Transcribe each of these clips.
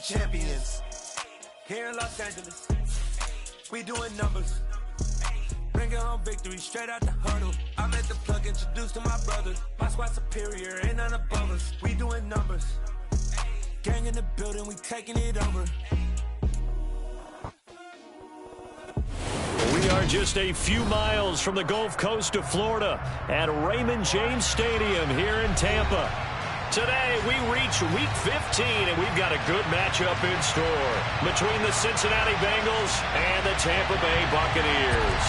champions. Here in Los Angeles, we doing numbers. Bringing home victory straight out the huddle. I'm at the plug, introduced to my brothers. My squad superior, ain't none above us. We doing numbers. Gang in the building, we taking it over. We are just a few miles from the Gulf Coast of Florida at Raymond James Stadium here in Tampa. Today, we reach Week 15, and we've got a good matchup in store between the Cincinnati Bengals and the Tampa Bay Buccaneers.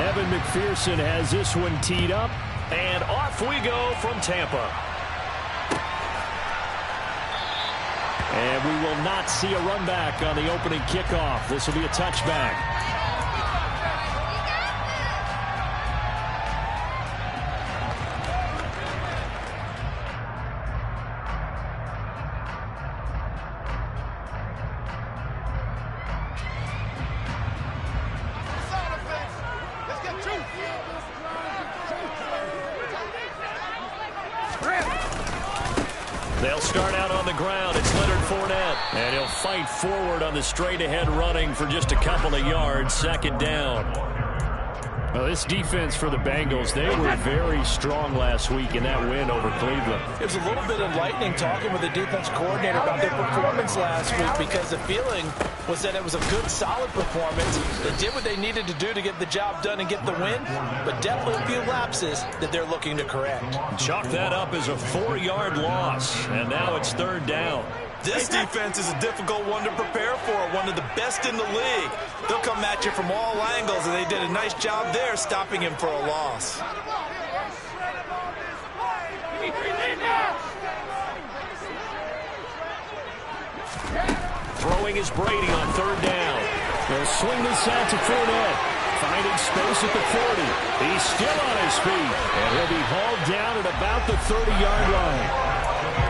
Evan McPherson has this one teed up, and off we go from Tampa. And we will not see a run back on the opening kickoff. This will be a touchback. They'll start out on the ground. It's Leonard Fournette. And he'll fight forward on the straight-ahead running for just a couple of yards. Second down. Well, this defense for the Bengals, they were very strong last week in that win over Cleveland. It was a little bit enlightening talking with the defense coordinator about their performance last week, because the feeling was that it was a good, solid performance. They did what they needed to do to get the job done and get the win, but definitely a few lapses that they're looking to correct. Chalk that up as a 4-yard loss, and now it's third down. This defense is a difficult one to prepare for, one of the best in the league. They'll come at you from all angles, and they did a nice job there stopping him for a loss. Throwing is Brady on third down. They'll swing this out to Fournette. Finding space at the 40. He's still on his feet, and he'll be hauled down at about the 30-yard line.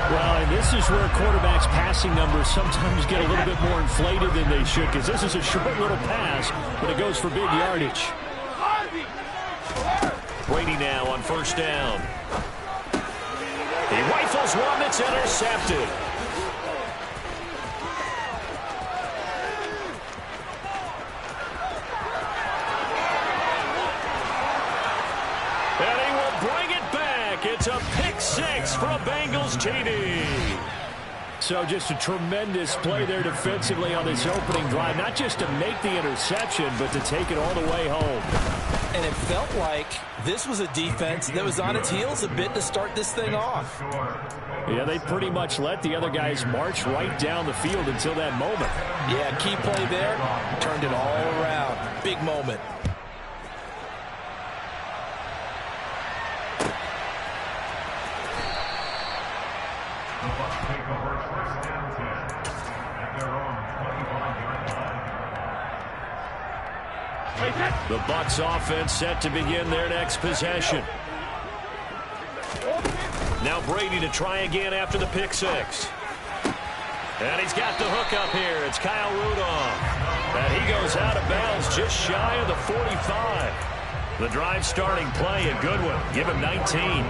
Well, and this is where quarterbacks' passing numbers sometimes get a little bit more inflated than they should, because this is a short little pass, but it goes for big yardage. Brady now on first down. He rifles one that's intercepted. And he will bring it back. It's a pick six for a Bengals TD. So just a tremendous play there defensively on this opening drive. Not just to make the interception, but to take it all the way home. And it felt like this was a defense that was on its heels a bit to start this thing off. Yeah, they pretty much let the other guys march right down the field until that moment. Yeah, key play there. Turned it all around. Big moment. The Bucs offense set to begin their next possession. Now Brady to try again after the pick six. And he's got the hook up here. It's Kyle Rudolph. And he goes out of bounds just shy of the 45. The drive starting play, a good one. Give him 19.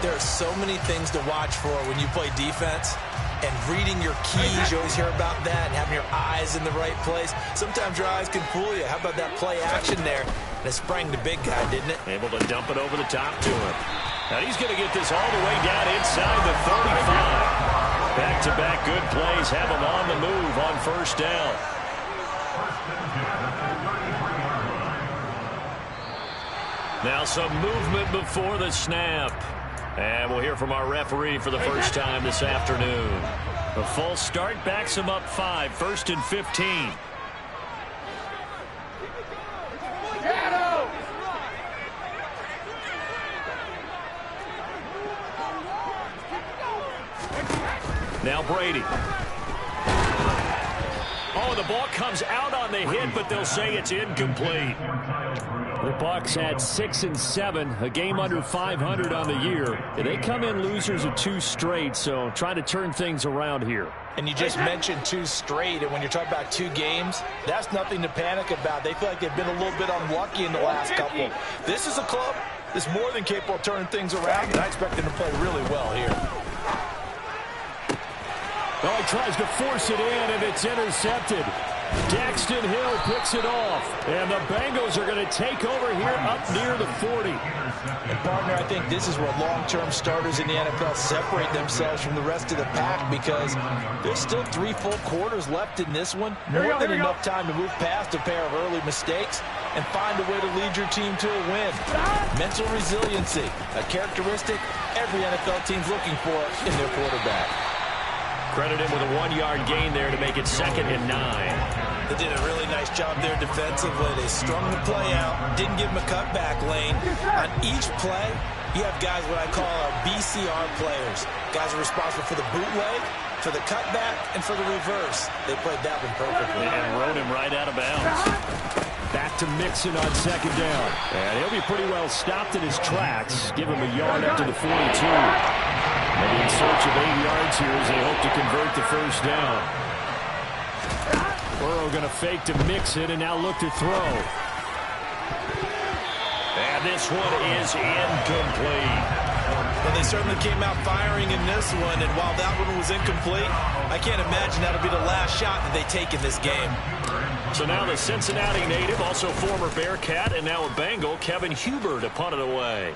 There are so many things to watch for when you play defense. And reading your keys, you always hear about that, and having your eyes in the right place. Sometimes your eyes can fool you. How about that play action there? And it sprang the big guy, didn't it? Able to dump it over the top to him. And he's going to get this all the way down inside the 35. Back-to-back good plays have him on the move on first down. Now some movement before the snap. And we'll hear from our referee for the first time this afternoon. A false start backs him up 5, 1st and 15. Now Brady. Oh, the ball comes out on the hit, but they'll say it's incomplete. The Bucs had 6 and 7, a game under 500 on the year. They come in losers of 2 straight, so try to turn things around here. And you just mentioned 2 straight, and when you're talking about 2 games, that's nothing to panic about. They feel like they've been a little bit unlucky in the last couple. This is a club that's more than capable of turning things around, and I expect them to play really well here. Oh, he tries to force it in, and it's intercepted. Daxton Hill picks it off, and the Bengals are going to take over here up near the 40. And, partner, I think this is where long-term starters in the NFL separate themselves from the rest of the pack because there's still 3 full quarters left in this one. More than enough time to move past a pair of early mistakes and find a way to lead your team to a win. Mental resiliency, a characteristic every NFL team's looking for in their quarterback. Credit him with a 1-yard gain there to make it 2nd and 9. They did a really nice job there defensively. They strung the play out, didn't give him a cutback lane. On each play, you have guys what I call our BCR players. Guys are responsible for the bootleg, for the cutback, and for the reverse. They played that one perfectly. And rode him right out of bounds. Back to Mixon on 2nd down. And he'll be pretty well stopped in his tracks. Give him a yard up to the 42. Maybe in search of 8 yards here as they hope to convert the 1st down. Burrow going to fake to Mixon and now look to throw. And this one is incomplete. Well, they certainly came out firing in this one, and while that one was incomplete, I can't imagine that'll be the last shot that they take in this game. So now the Cincinnati native, also former Bearcat, and now a Bengal, Kevin Huber, to punt it away.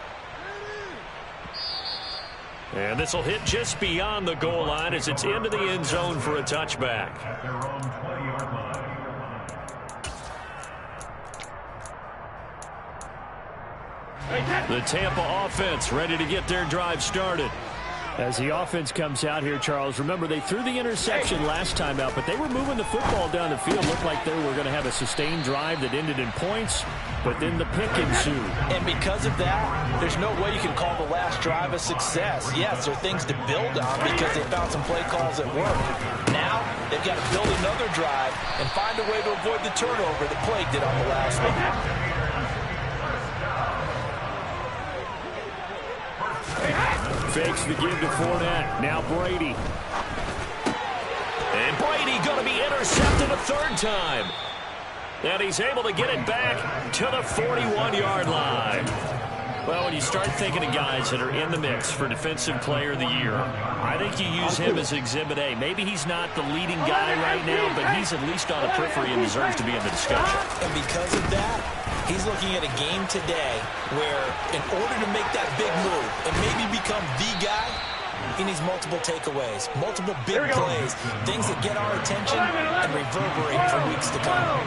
And this will hit just beyond the goal line as it's into the end zone for a touchback. The Tampa offense ready to get their drive started. As the offense comes out here, Charles, remember they threw the interception last time out, but they were moving the football down the field. Looked like they were going to have a sustained drive that ended in points, but then the pick ensued. And because of that, there's no way you can call the last drive a success. Yes, there are things to build on because they found some play calls that work. Now, they've got to build another drive and find a way to avoid the turnover that plagued it on the last one. Fakes the give to Fournette. Now Brady. And Brady going to be intercepted a 3rd time. And he's able to get it back to the 41-yard line. Well, when you start thinking of guys that are in the mix for Defensive Player of the Year, I think you use him as Exhibit A. Maybe he's not the leading guy right now, but he's at least on the periphery and deserves to be in the discussion. And because of that, he's looking at a game today where in order to make that big move and maybe become the guy, he needs multiple takeaways, multiple big plays, things that get our attention and reverberate for weeks to come.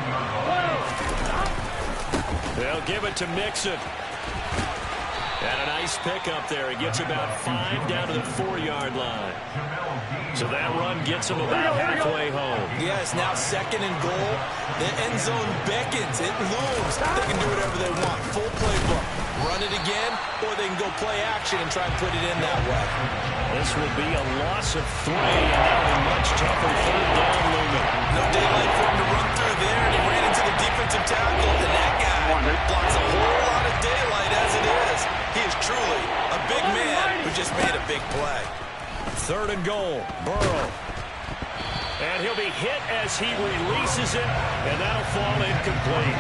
They'll give it to Mixon. And a nice pickup there. He gets about 5 down to the 4-yard line. So that run gets him about halfway home. Yes, now 2nd and goal. The end zone beckons. It looms. They can do whatever they want. Full playbook. Run it again, or they can go play action and try and put it in that way. This will be a loss of 3, and now a much tougher 3rd down looming. No daylight for him to run through there, and he ran into the defensive tackle, and that guy blocks a whole lot of daylight as it is. He is truly a big man who just made a big play. 3rd and goal, Burrow. And he'll be hit as he releases it, and that'll fall incomplete.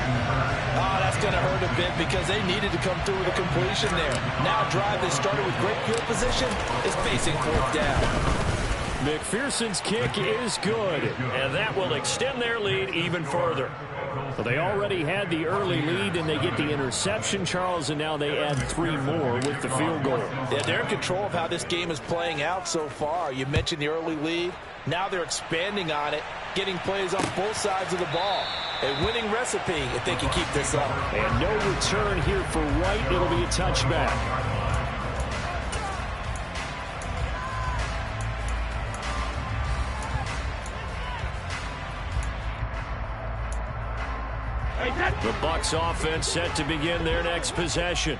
Oh, that's going to hurt a bit because they needed to come through with a completion there. Now a drive that started with great field position is facing 4th down. McPherson's kick is good, and that will extend their lead even further. So they already had the early lead, and they get the interception, Charles, and now they add 3 more with the field goal. Yeah, they're in control of how this game is playing out so far. You mentioned the early lead. Now they're expanding on it, getting plays on both sides of the ball. A winning recipe if they can keep this up. And no return here for White. It'll be a touchback. The Bucs offense set to begin their next possession.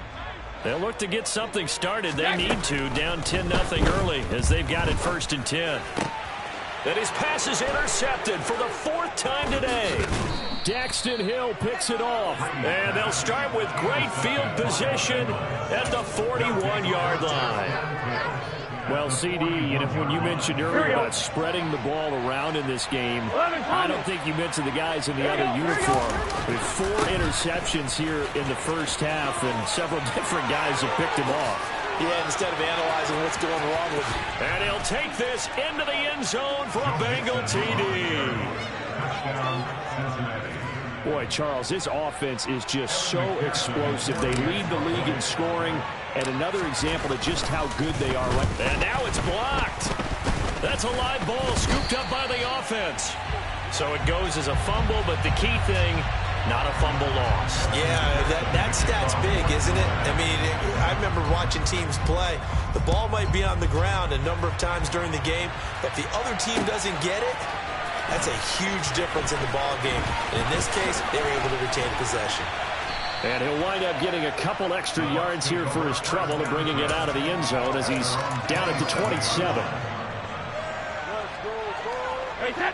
They'll look to get something started. They need to, down 10-0 early as they've got it 1st and 10. And his pass is intercepted for the 4th time today. Daxton Hill picks it off. And they'll start with great field position at the 41-yard line. Well, CD, when you mentioned earlier about spreading the ball around in this game, I don't think you mentioned the guys in the other uniform. With 4 interceptions here in the first half, and several different guys have picked him off. Yeah, instead of analyzing what's going wrong with him. And he'll take this into the end zone for a Bengal TD. Boy, Charles, his offense is just so explosive. They lead the league in scoring, and another example of just how good they are. And now it's blocked. That's a live ball scooped up by the offense. So it goes as a fumble, but the key thing, not a fumble loss. Yeah, that stat's big, isn't it? I mean, I remember watching teams play. The ball might be on the ground a number of times during the game, but if the other team doesn't get it, that's a huge difference in the ball game. And in this case, they were able to retain possession. And he'll wind up getting a couple extra yards here for his trouble and bringing it out of the end zone as he's down at the 27.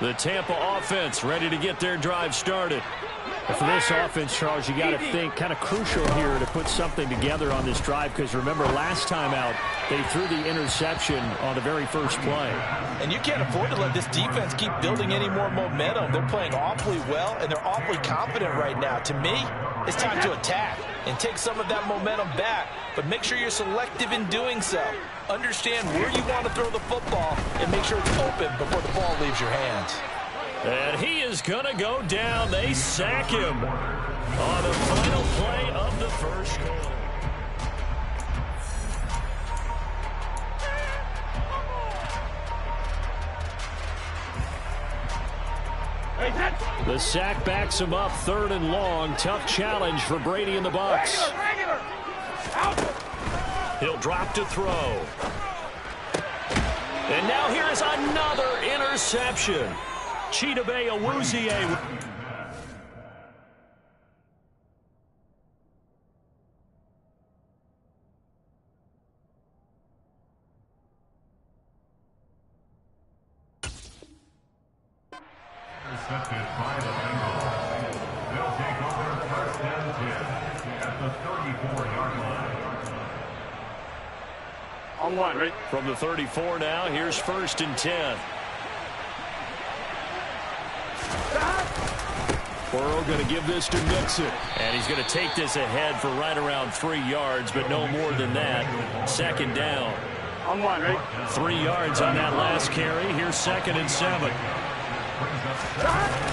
The Tampa offense ready to get their drive started. And for this offense, Charles, you got to think kind of crucial here to put something together on this drive, because remember last time out they threw the interception on the very first play. And you can't afford to let this defense keep building any more momentum. They're playing awfully well, and they're awfully confident right now. To me, it's time to attack and take some of that momentum back, but make sure you're selective in doing so. Understand where you want to throw the football and make sure it's open before the ball leaves your hands. And he is going to go down. They sack him on the final play of the first quarter. The sack backs him up, 3rd and long. Tough challenge for Brady and the Bucs. He'll drop to throw. And now here is another interception. Chidobe Awuzie. Intercepted by the Bengals. They'll take over 1st and 10 at the 34-yard line. On one, right? From the 34 now, here's 1st and 10. Burrow going to give this to Mixon. And he's going to take this ahead for right around 3 yards, but no more than that. 2nd down. On one, right? 3 yards on that last carry. Here's 2nd and 7.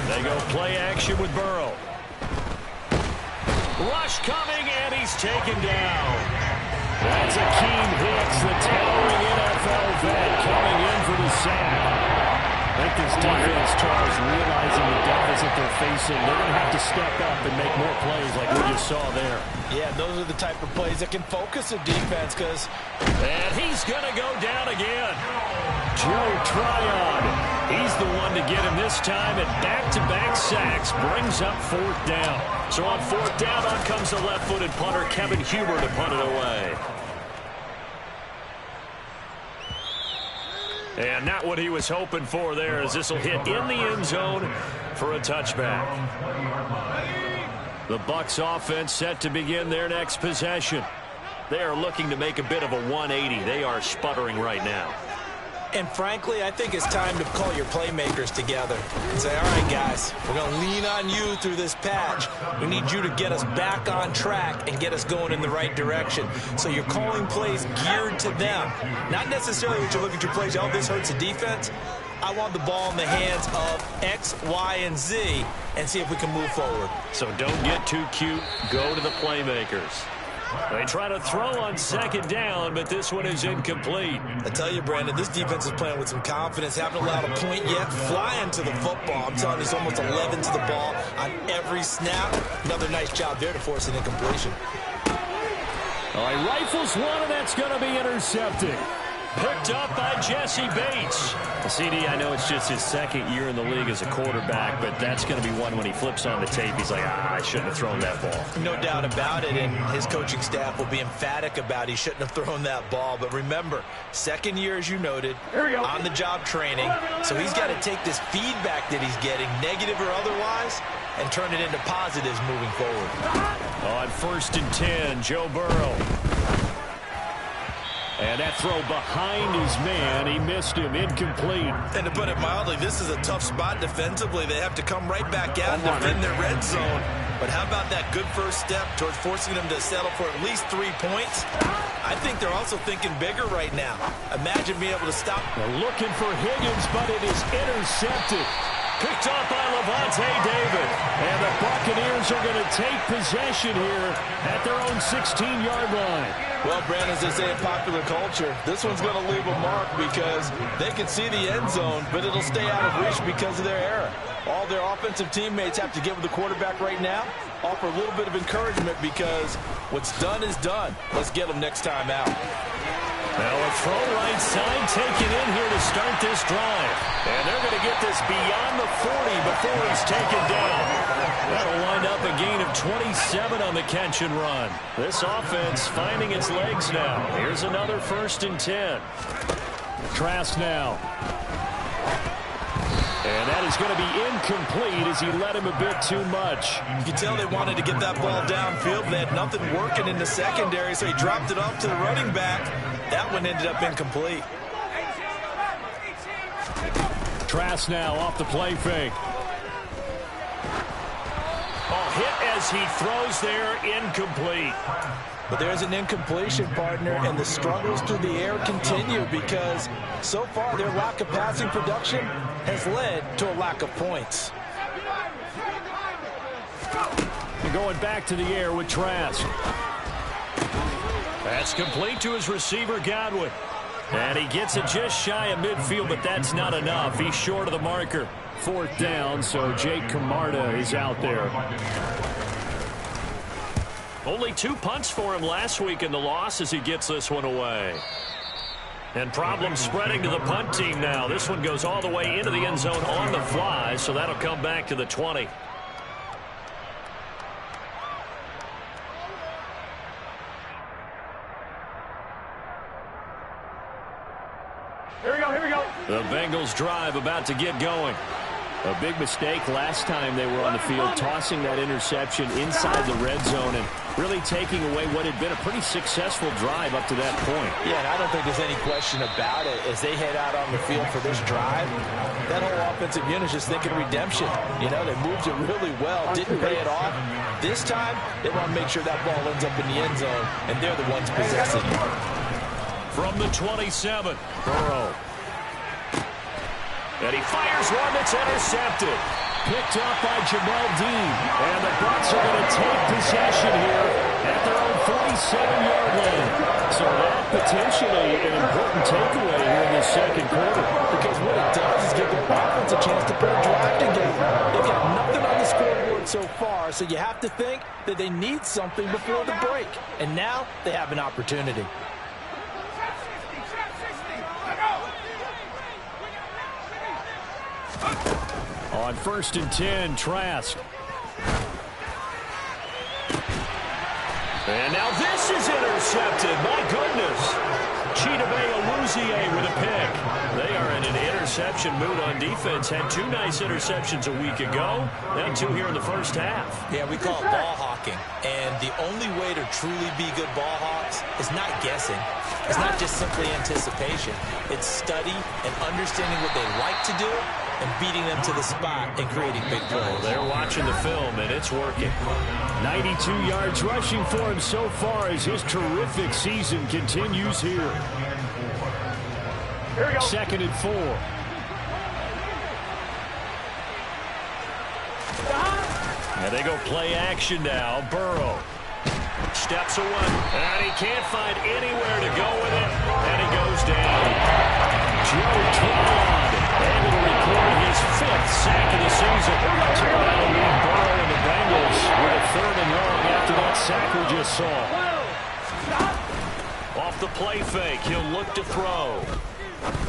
They go play action with Burrow. Rush coming, and he's taken down. That's Akeem Hicks, the towering NFL vet, coming in for the sack. I think this defense, Charles, realizing the deficit they're facing, they're going to have to step up and make more plays like we just saw there. Yeah, those are the type of plays that can focus a defense, because... And he's going to go down again. Joe Tryon. He's the one to get him this time, and back-to-back sacks brings up 4th down. So on 4th down, on comes the left-footed punter, Kevin Huber, to punt it away. And not what he was hoping for there, as this will hit in the end zone for a touchback. The Bucs offense set to begin their next possession. They are looking to make a bit of a 180. They are sputtering right now. And frankly, I think it's time to call your playmakers together and say, all right, guys, we're going to lean on you through this patch. We need you to get us back on track and get us going in the right direction. So you're calling plays geared to them. Not necessarily that you look at your plays, oh, this hurts the defense. I want the ball in the hands of X, Y, and Z and see if we can move forward. So don't get too cute. Go to the playmakers. They try to throw on 2nd down, but this one is incomplete. I tell you, Brandon, this defense is playing with some confidence. Haven't allowed a point yet. Flying to the football. I'm telling you, it's almost 11 to the ball on every snap. Another nice job there to force an incompletion. All right, rifles one, and that's going to be intercepted. Picked up by Jesse Bates. CD, I know it's just his 2nd year in the league as a quarterback, but that's going to be one when he flips on the tape. He's like, I shouldn't have thrown that ball. No doubt about it, and his coaching staff will be emphatic about he shouldn't have thrown that ball. But remember, 2nd year, as you noted, on-the-job training. So he's got to take this feedback that he's getting, negative or otherwise, and turn it into positives moving forward. On 1st and 10, Joe Burrow. And that throw behind his man, he missed him, incomplete. And to put it mildly, this is a tough spot defensively. They have to come right back out and defend their red zone. But how about that good first step towards forcing them to settle for at least 3 points? I think they're also thinking bigger right now. Imagine being able to stop. They're looking for Higgins, but it is intercepted. Picked off by Lavonte David. And the Buccaneers are going to take possession here at their own 16-yard line. Well, Brandon, as they say in popular culture, this one's going to leave a mark because they can see the end zone, but it'll stay out of reach because of their error. All their offensive teammates have to get with the quarterback right now, offer a little bit of encouragement because what's done is done. Let's get them next time out. Now a throw right side taken in here to start this drive. And they're going to get this beyond the 40 before he's taken down. That'll wind up a gain of 27 on the catch and run. This offense finding its legs now. Here's another 1st and 10. Trask now. And that is going to be incomplete as he led him a bit too much. You can tell they wanted to get that ball downfield. They had nothing working in the secondary, so he dropped it off to the running back. That one ended up incomplete. Trask now off the play fake. Hit as he throws there, incomplete. But there's an incompletion, partner, and the struggles through the air continue because so far their lack of passing production has led to a lack of points. And going back to the air with Trask. That's complete to his receiver, Godwin. And he gets it just shy of midfield, but that's not enough. He's short of the marker. 4th down, so Jake Camarda is out there. Only 2 punts for him last week in the loss as he gets this one away. And problems spreading to the punt team now. This one goes all the way into the end zone on the fly, so that'll come back to the 20. Here we go. The Bengals drive about to get going. A big mistake last time they were on the field, tossing that interception inside the red zone and really taking away what had been a pretty successful drive up to that point. Yeah, and I don't think there's any question about it. As they head out on the field for this drive, that whole offensive unit is just thinking redemption. You know, they moved it really well, didn't pay it off. This time, they want to make sure that ball ends up in the end zone, and they're the ones possessing it. From the 27, Burrow. And he fires one that's intercepted. Picked up by Jamel Dean. And the Bucs are going to take possession here at their own 47-yard line. So that potentially an important takeaway here in the second quarter. Because what it does is give the offense a chance to put a drive together. They've got nothing on the scoreboard so far, so you have to think that they need something before the break. And now they have an opportunity. On 1st and 10, Trask. And now this is intercepted. My goodness. Chidobe Awuzie with a pick. They are in an interception mood on defense. Had 2 nice interceptions a week ago. Now 2 here in the first half. Yeah, we call it ball hawking. And the only way to truly be good ball hawks is not guessing. It's not just simply anticipation. It's study and understanding what they like to do and beating them to the spot and creating big plays. They're watching the film, and it's working. 92 yards rushing for him so far as his terrific season continues here. Here we go. 2nd and 4. And they go play action now. Burrow steps away, and he can't find anywhere to go with it, and he goes down. Joe Tryon able to record his 5th sack of the season. So that'll leave Burrow and the Bengals with a 3rd and long after that sack we just saw. Off the play fake, he'll look to throw.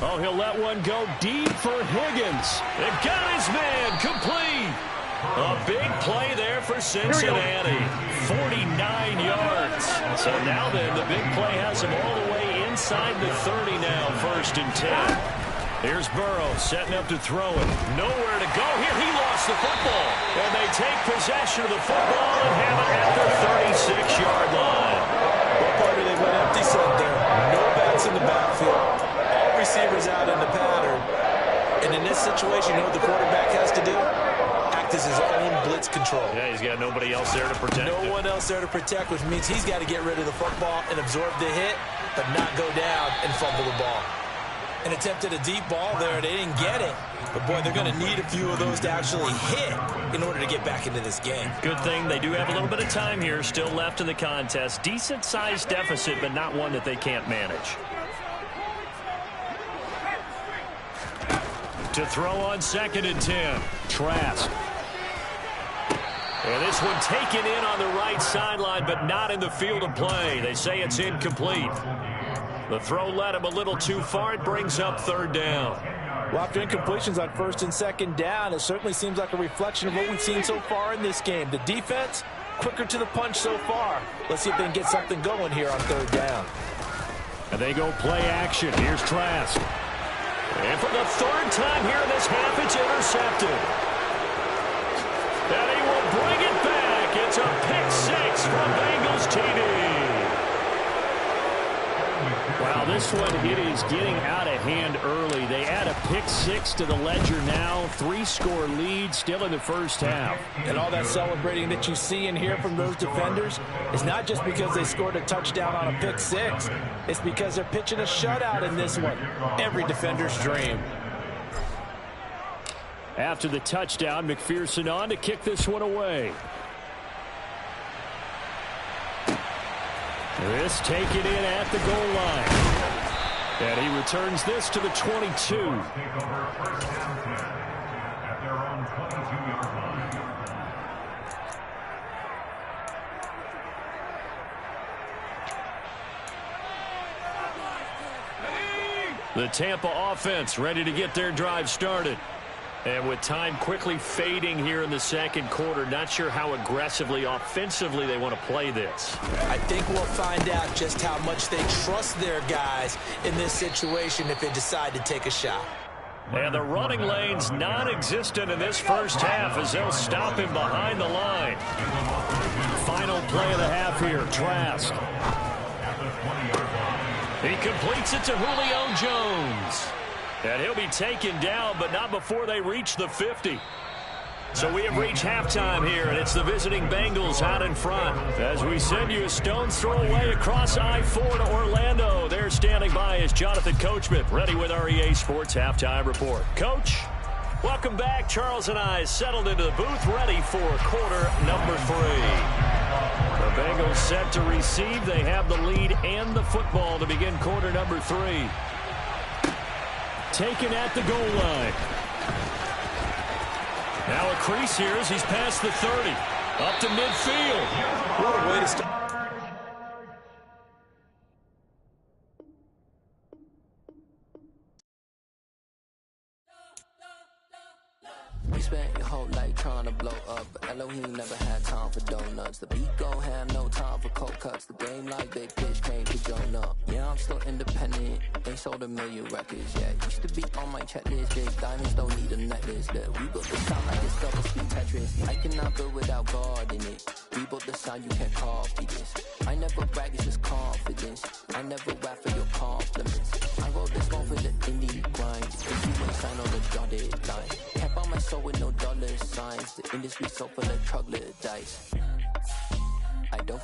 Oh, he'll let one go deep for Higgins. They got his man complete. A big play there for Cincinnati. 49 yards. So now then, the big play has him all the way inside the 30 now, 1st and 10. Here's Burrow setting up to throw it. Nowhere to go here. He lost the football. And they take possession of the football and have it at the 36-yard line. Well, partner, they went empty set there. No backs in the backfield. All receivers out in the pattern. And in this situation, you know what the quarterback has to do? practice his own blitz control. Yeah, he's got nobody else there to protect him. No one else there to protect, which means he's got to get rid of the football and absorb the hit, but not go down and fumble the ball. An attempt at a deep ball there. They didn't get it. But, boy, they're going to need a few of those to actually hit in order to get back into this game. Good thing they do have a little bit of time here still left in the contest. Decent-sized deficit, but not one that they can't manage. To throw on 2nd and 10. Trask. And this one taken in on the right sideline, but not in the field of play. They say it's incomplete. The throw led him a little too far. It brings up 3rd down. Well, after incompletions on 1st and 2nd down, it certainly seems like a reflection of what we've seen so far in this game. The defense, quicker to the punch so far. Let's see if they can get something going here on 3rd down. And they go play action. Here's Trask. And for the 3rd time here in this half, it's intercepted. And he will bring it back. It's a pick 6 from Bengals TD. Wow, this one, it is getting out of hand early. They add a pick 6 to the ledger now. 3-score lead still in the first half. And all that celebrating that you see and hear from those defenders is not just because they scored a touchdown on a pick 6. It's because they're pitching a shutout in this one. Every defender's dream. After the touchdown, McPherson on to kick this one away. This taken in at the goal line. And he returns this to the 22. Take over 1st and 10 at their own 22-yard line. The Tampa offense ready to get their drive started. And with time quickly fading here in the 2nd quarter, not sure how aggressively, offensively they want to play this. I think we'll find out just how much they trust their guys in this situation if they decide to take a shot. And the running lane's non-existent in this first half as they'll stop him behind the line. Final play of the half here, Trask. He completes it to Julio Jones. And he'll be taken down, but not before they reach the 50. So we have reached halftime here, and it's the visiting Bengals out in front. As we send you a stone's throw away across I-4 to Orlando. There standing by is Jonathan Coachman, ready with our EA Sports Halftime Report. Coach, welcome back. Charles and I settled into the booth, ready for quarter number 3. The Bengals set to receive. They have the lead and the football to begin quarter number 3. Taken at the goal line. Now a crease here as he's past the 30. Up to midfield. What a way to start. We spent your whole life trying to blow up, but Elohim never had time for donuts. The beat gon' have no time for cold cuts. The game like big fish came to join up. Yeah, I'm still independent. Ain't sold a million records yet. Used to be on my checklist. Big diamonds don't need a necklace. Look, we built the sound like it's double speed Tetris. I cannot build without God in it. We built the sound, you can't copy this. I never brag, it's just confidence. I never rap for your compliments. I wrote this one for the indie grind. If you ain't sign on the dotted line. Can't buy my soul with no dollar signs. The industry so full of troglodytes. I don't